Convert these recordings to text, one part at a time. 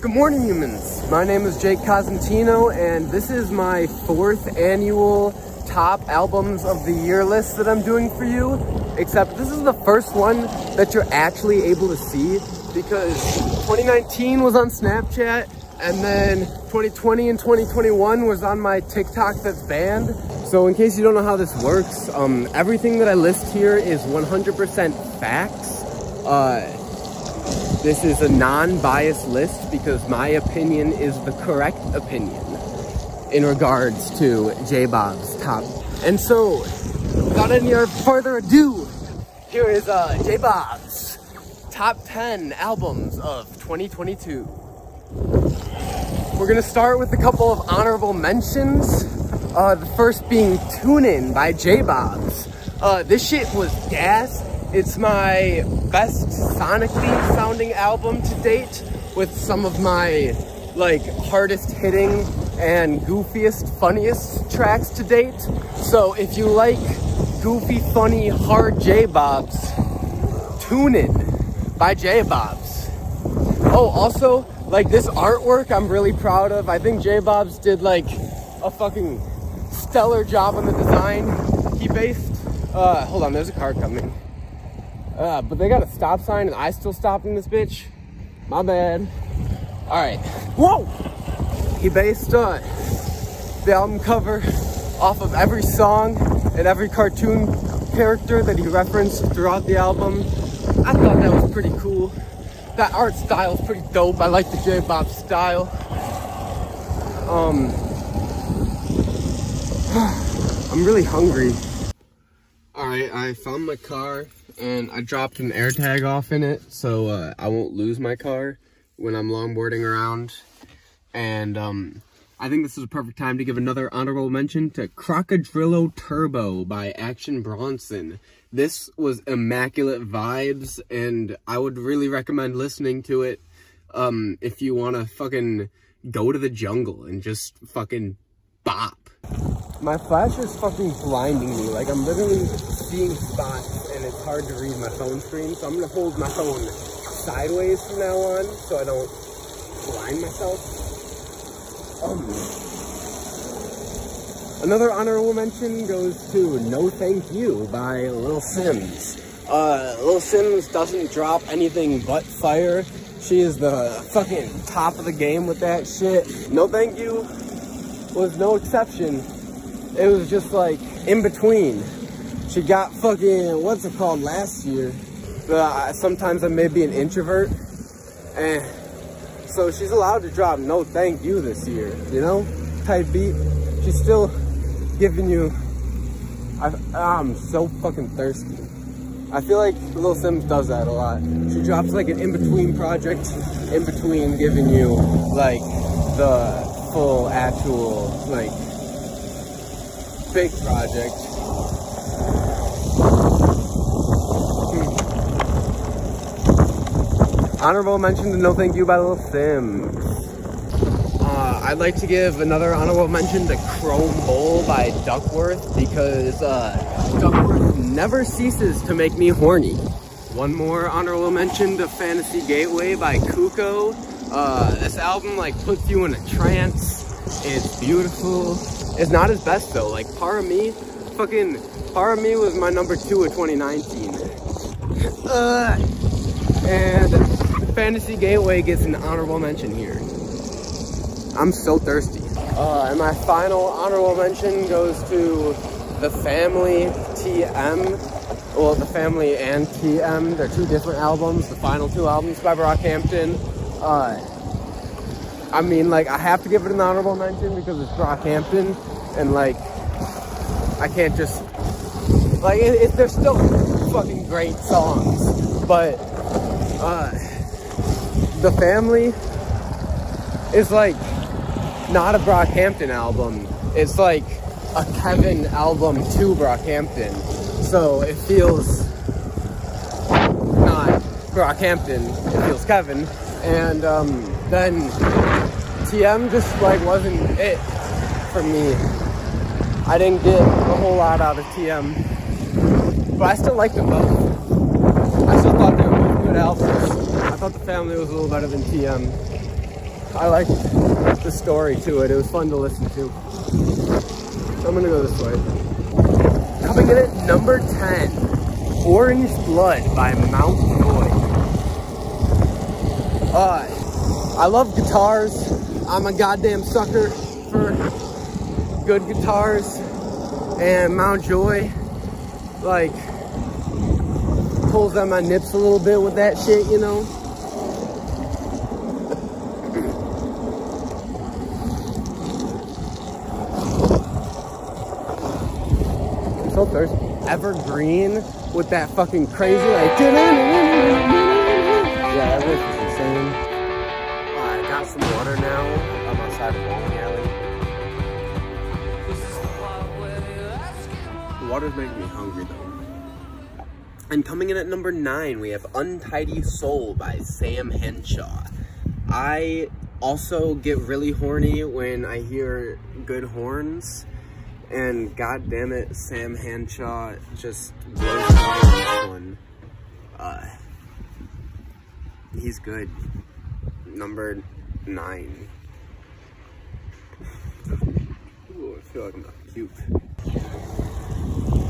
Good morning, humans. My name is Jake Cosentino, and this is my 4th annual top albums of the year list that I'm doing for you. Except this is the first one that you're actually able to see, because 2019 was on Snapchat, and then 2020 and 2021 was on my TikTok that's banned. So in case you don't know how this works, everything that I list here is 100% facts. This is a non-biased list because my opinion is the correct opinion in regards to J-Bob's top. And so, without any further ado, here is J-Bob's top 10 albums of 2022. We're gonna start with a couple of honorable mentions. The first being Toonin by J-Bob's. This shit was gas. It's my best sonically sounding album to date, with some of my like hardest hitting and goofiest, funniest tracks to date. So if you like goofy, funny, hard J-Bob's, Toonin by J-Bob's. Oh, also, like this artwork I'm really proud of. I think J-Bob's did like a fucking stellar job on the design. He based, hold on, there's a car coming. But they got a stop sign and I still stopped in this bitch. My bad. Alright. Whoa! He based the album cover off of every song and every cartoon character that he referenced throughout the album. I thought that was pretty cool. That art style is pretty dope. I like the J-Bob style. I'm really hungry. Alright, I found my car and I dropped an AirTag off in it so I won't lose my car when I'm longboarding around. And I think this is a perfect time to give another honorable mention to Crocodrillo Turbo by Action Bronson. This was immaculate vibes, and I would really recommend listening to it if you want to fucking go to the jungle and just fucking bop. My flash is fucking blinding me. Like, I'm literally seeing spots and it's hard to read my phone screen. So I'm gonna hold my phone sideways from now on so I don't blind myself. Another honorable mention goes to No Thank You by Lil Simz. Lil Simz doesn't drop anything but fire. She is the fucking top of the game with that shit. No Thank You was no exception. It was just like in between. She got fucking, what's it called, last year. Sometimes I may be an introvert. And so she's allowed to drop No Thank You this year, you know? Type beat. She's still giving you, I'm so fucking thirsty. I feel like Lil Simz does that a lot. She drops like an in-between project, in between giving you like the full actual like big project. Honorable mention to No Thank You by Lil Simz. I'd like to give another honorable mention to Chrome Bowl by Duckworth, because Duckworth never ceases to make me horny. One more honorable mention to Fantasy Gateway by Cuco. This album like puts you in a trance. It's beautiful. It's not his best though. Like Part of Me was my number 2 of 2019. And Fantasy Gateway gets an honorable mention here. I'm so thirsty. And my final honorable mention goes to The Family TM. Well, The Family and TM, they're two different albums. The final 2 albums by Brockhampton. I mean, like, I have to give it an honorable mention because it's Brockhampton, and like, I can't just, like, they're still fucking great songs, but The Family is like not a Brockhampton album. It's like a Kevin album to Brockhampton, so it feels not Brockhampton, it feels Kevin. And then TM just like wasn't it for me. I didn't get a whole lot out of TM, but I still liked them both. I still thought they were both good albums. I thought The Family was a little better than TM. I liked the story to it. It was fun to listen to. So I'm gonna go this way. Coming in at number 10, Orange Blood by Mount Joy. I love guitars. I'm a goddamn sucker for good guitars. And Mount Joy, like, pulls on my nips a little bit with that shit, you know? I'm so thirsty. Evergreen with that fucking crazy, like, yeah, that riff is insane. I got some water now. I'm outside of bowling alley. The water's making me hungry though. And coming in at number 9, we have Untidy Soul by Samm Henshaw. I also get really horny when I hear good horns. And god damn it, Samm Henshaw just blows me on this one. He's good. Number 9. Ooh, I feel like I'm not cute.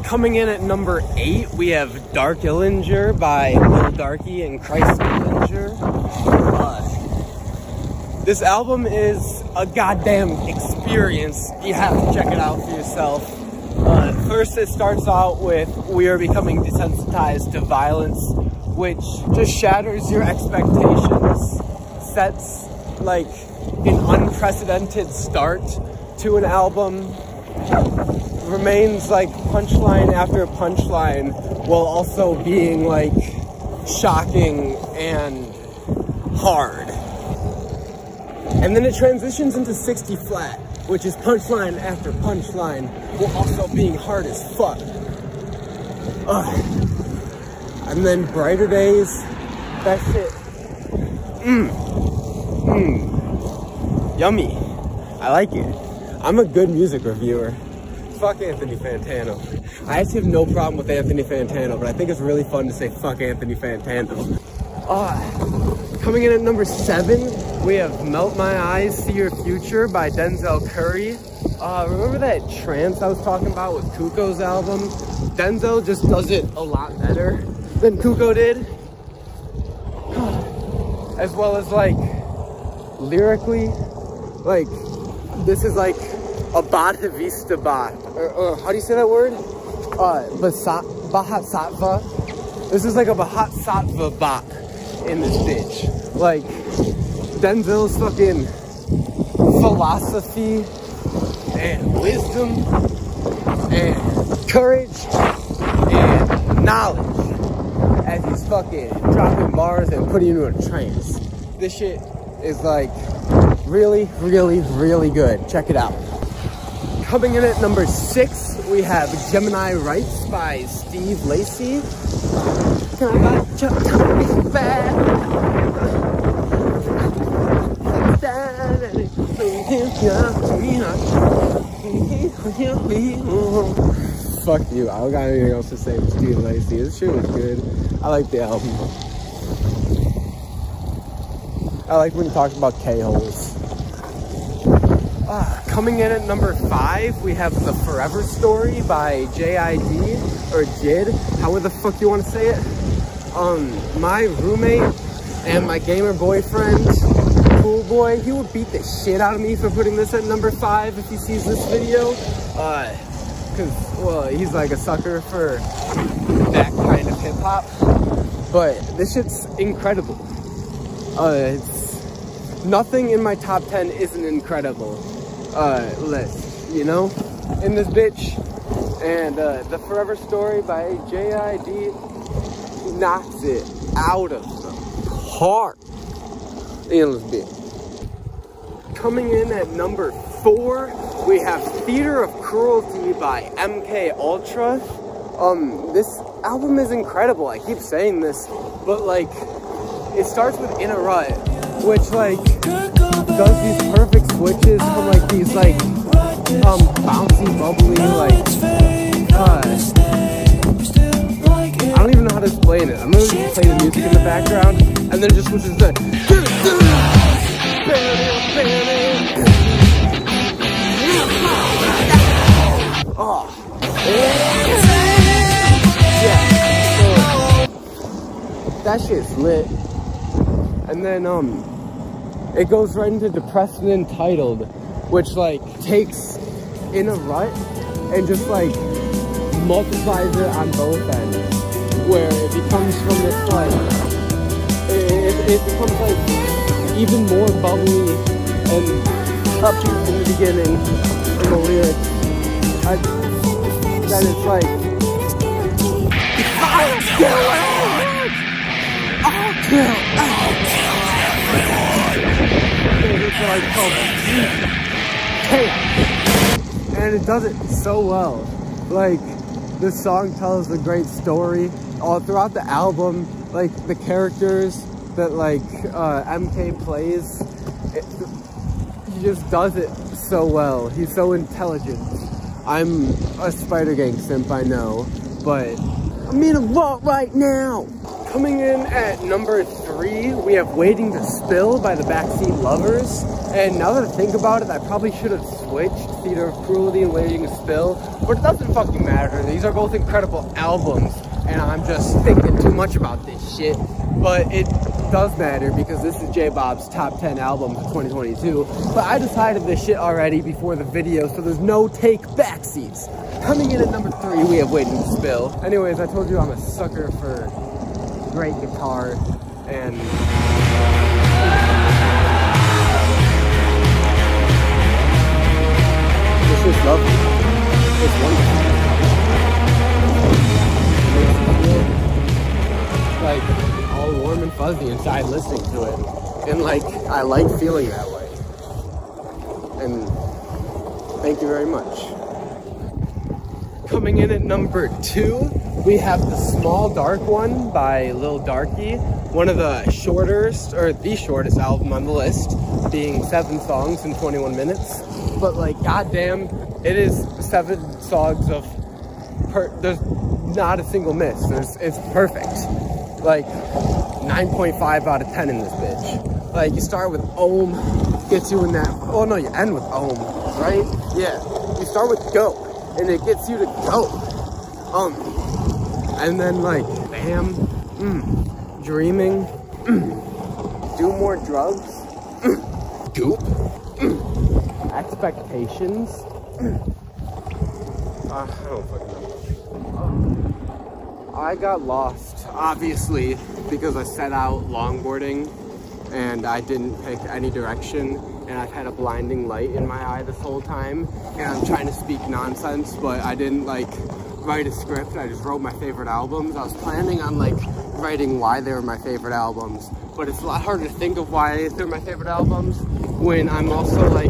Coming in at number 8, we have Darkillinger by Lil Darkie and Christ Dillinger. This album is a goddamn experience. You have to check it out for yourself. First, it starts out with "We are becoming desensitized to violence," which just shatters your expectations, sets like an unprecedented start to an album, remains like punchline after punchline while also being like shocking and hard. And then it transitions into 60 flat, which is punchline after punchline while also being hard as fuck. And then Brighter Days, that shit, yummy. I like it. I'm a good music reviewer. Fuck Anthony Fantano. I actually have no problem with Anthony Fantano, but I think it's really fun to say fuck Anthony Fantano. Coming in at number 7, we have Melt My Eyes, See Your Future by Denzel Curry. Remember that trance I was talking about with Cuco's album? Denzel just does it a lot better than Cuco did. As well as like, lyrically, like, this is like a Bhattavista Bhat. Or how do you say that word? Bahasattva. This is like a Bahasattva Bhat in this bitch. Like, Denzel's fucking philosophy and wisdom and courage and knowledge as he's fucking dropping bars and putting you in a trance. This shit is like really, really, really good. Check it out. Coming in at number 6, we have Gemini Rights by Steve Lacy. Fuck you, I don't got anything else to say for Steve Lacy. This shit was good. I like the album. I like when he talks about K-holes. Coming in at number 5, we have The Forever Story by J.I.D. or Jid, however the fuck you want to say it. My roommate and my gamer boyfriend, Cool Boy, he would beat the shit out of me for putting this at number 5 if he sees this video. Cause, well, he's like a sucker for that kind of hip hop. But this shit's incredible. It's nothing in my top 10 isn't incredible list, you know, in this bitch. And The Forever Story by J.I.D. knocks it out of the park in this bitch. Coming in at number 4, we have Theater of Cruelty by MKULTRA. This album is incredible. I keep saying this, but like, it starts with In a Rut, which like does these perfect switches from like these like bouncy, bubbly, like I don't even know how to explain it. I'm gonna just play the music in the background and then it just switches to that shit's lit. And then it goes right into Depressed and Entitled, which like takes In a Rut and just like multiplies it on both ends, where it becomes from this like it becomes like even more bubbly and upbeat in the beginning in the lyrics. Then it's like I'll kill it's like and it does it so well. Like, this song tells a great story all throughout the album. Like, the characters that like MK plays, he just does it so well. He's so intelligent. I'm a Spider Gang simp, I know, but I'm in a vault right now. Coming in at number 3, we have Waiting to Spill by the Backseat Lovers. And now that I think about it, I probably should have switched Theater of Cruelty and Waiting to Spill, but it doesn't fucking matter. These are both incredible albums, and I'm just thinking too much about this shit. But it does matter because this is J Bob's top 10 albums of 2022. But I decided this shit already before the video, so there's no take backseats. Coming in at number 3, we have Waiting to Spill. Anyways, I told you I'm a sucker for great guitar, and this is lovely. It's wonderful. It makes me feel like all warm and fuzzy inside listening to it, and like I like feeling that way. And thank you very much. Coming in at number 2, we have The Small Dark One by Lil Darkie, one of the shortest, or the shortest album on the list, being 7 songs in 21 minutes. But like, goddamn, it is 7 songs of, there's not a single miss. It's perfect. Like, 9.5 out of 10 in this bitch. Like, you start with Ohm, gets you in that, oh no, you end with Ohm, right? Yeah, you start with Go, and it gets you to go. And then like, Bam, Dreaming, Do More Drugs, Goop, Expectations. I don't fucking know. I got lost, obviously, because I set out longboarding and I didn't pick any direction, and I've had a blinding light in my eye this whole time, and I'm trying to speak nonsense, but I didn't like write a script. I just wrote my favorite albums. I was planning on like writing why they were my favorite albums, but it's a lot harder to think of why they're my favorite albums when I'm also like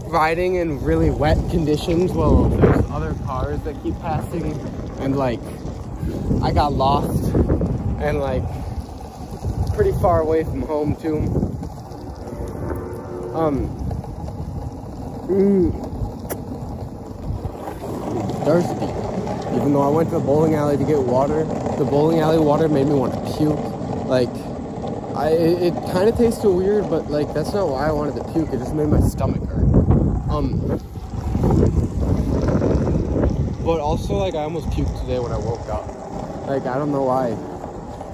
riding in really wet conditions while there's other cars that keep passing, and like I got lost and like pretty far away from home too. Thirsty. Even though I went to the bowling alley to get water, the bowling alley water made me want to puke. Like, it kind of tasted weird, but like that's not why I wanted to puke. It just made my stomach hurt. But also like I almost puked today when I woke up. Like, I don't know why.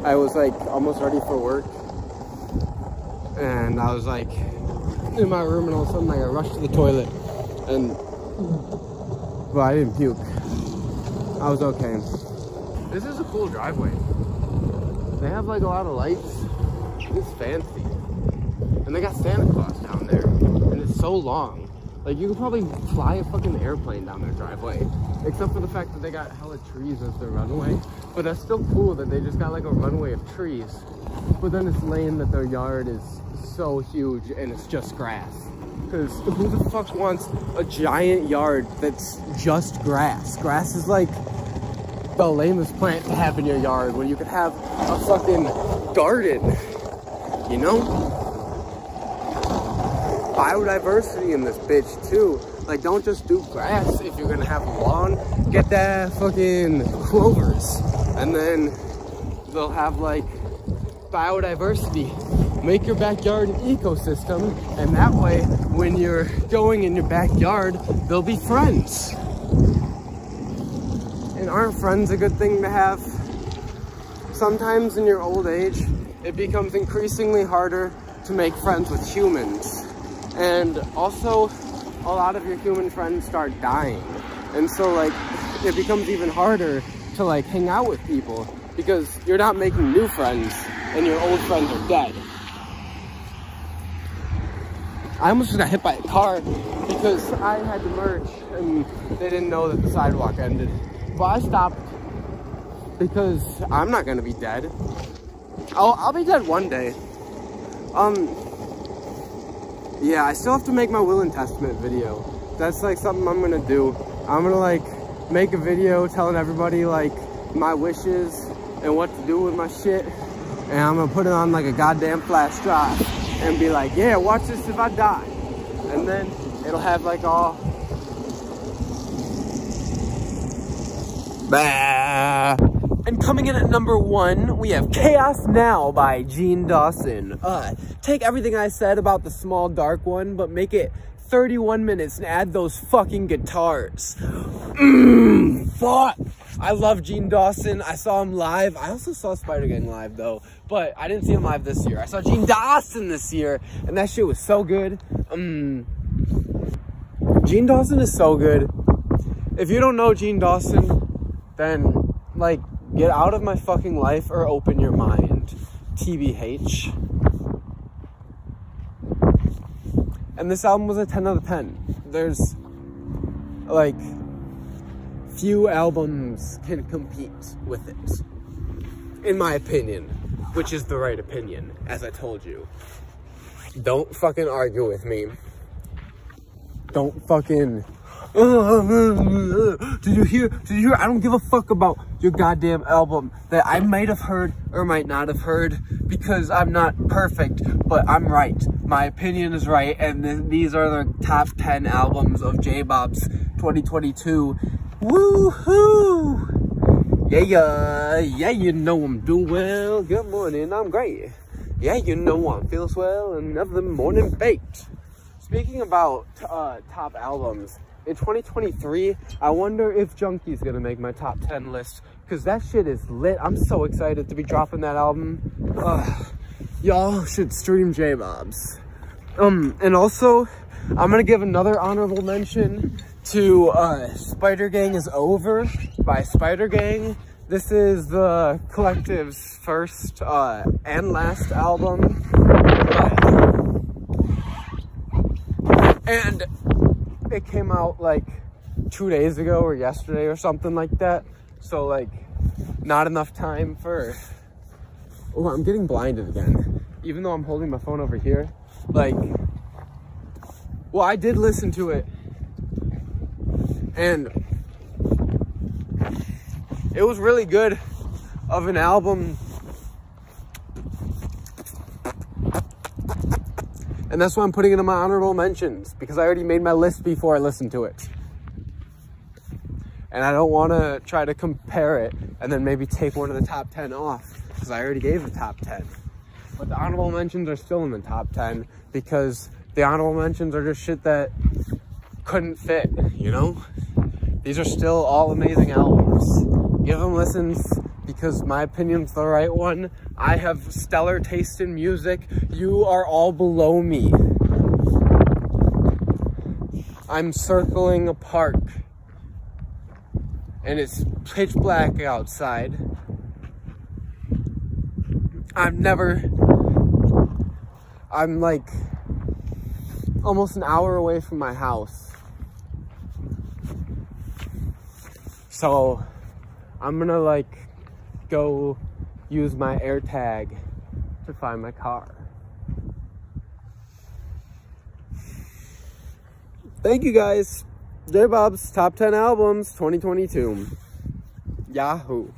I was like almost ready for work, and I was like in my room, and all of a sudden like I rushed to the toilet, and well, I didn't puke. I was okay. This is a cool driveway. They have like a lot of lights. It's fancy. And they got Santa Claus down there. And it's so long. Like, you could probably fly a fucking airplane down their driveway. Except for the fact that they got hella trees as their runway. But that's still cool that they just got like a runway of trees. But then it's lame that their yard is so huge and it's just grass. Because who the fuck wants a giant yard that's just grass? Grass is like the lamest plant to have in your yard when you could have a fucking garden, you know? Biodiversity in this bitch too. Like, don't just do grass if you're gonna have a lawn. Get that fucking clovers, and then they'll have like biodiversity. Make your backyard an ecosystem, and that way when you're going in your backyard, they'll be friends. And aren't friends a good thing to have? sometimes in your old age, it becomes increasingly harder to make friends with humans. And also, a lot of your human friends start dying. And so, like, it becomes even harder to, like, hang out with people because you're not making new friends and your old friends are dead. I almost just got hit by a car because I had to merge and they didn't know that the sidewalk ended. But I stopped because I'm not gonna be dead. I'll be dead one day. Yeah, I still have to make my will and testament video. That's like something I'm gonna do. I'm gonna like make a video telling everybody like my wishes and what to do with my shit. And I'm gonna put it on like a goddamn flash drive and be like, yeah, watch this if I die. And then it'll have like all bah. And coming in at number 1, we have Chaos Now by Dawson. Take everything I said about the small dark one, but make it 31 minutes and add those fucking guitars. Fuck! I love Dawson. I saw him live. I also saw Spider Gang live though, but I didn't see him live this year. I saw Dawson this year, and that shit was so good. Dawson is so good. If you don't know Dawson, then like get out of my fucking life or open your mind. TBH. And this album was a 10 out of 10. There's like few albums can compete with it, in my opinion, which is the right opinion, as I told you. Don't fucking argue with me. Don't fucking did you hear? I don't give a fuck about your goddamn album that I might have heard or might not have heard, because I'm not perfect, but I'm right. My opinion is right, and these are the top 10 albums of J-Bob's 2022. Woohoo! Yeah, you know I'm doing well. Good morning, I'm great. Yeah, you know I'm feeling swell, another morning baked. Speaking about top albums, in 2023, I wonder if Junkie's gonna make my top 10 list, because that shit is lit. I'm so excited to be dropping that album. Y'all should stream J-Bob's. And also, I'm gonna give another honorable mention to Spider Gang Is Over by Spider Gang. This is the collective's first and last album. And it came out like 2 days ago or yesterday or something like that. So like not enough time for, oh, I'm getting blinded again. Even though I'm holding my phone over here. Like, well, I did listen to it and it was really good of an album. And that's why I'm putting it in my honorable mentions, because I already made my list before I listened to it. And I don't want to try to compare it and then maybe take one of the top 10 off, because I already gave the top 10. But the honorable mentions are still in the top 10, because the honorable mentions are just shit that couldn't fit, you know? These are still all amazing albums. Give them listens, because my opinion's the right one. I have stellar taste in music. You are all below me. I'm circling a park and it's pitch black outside. I'm like almost an hour away from my house. So I'm gonna like go use my AirTag to find my car. Thank you guys. J-Bob's top 10 albums 2022. Yahoo.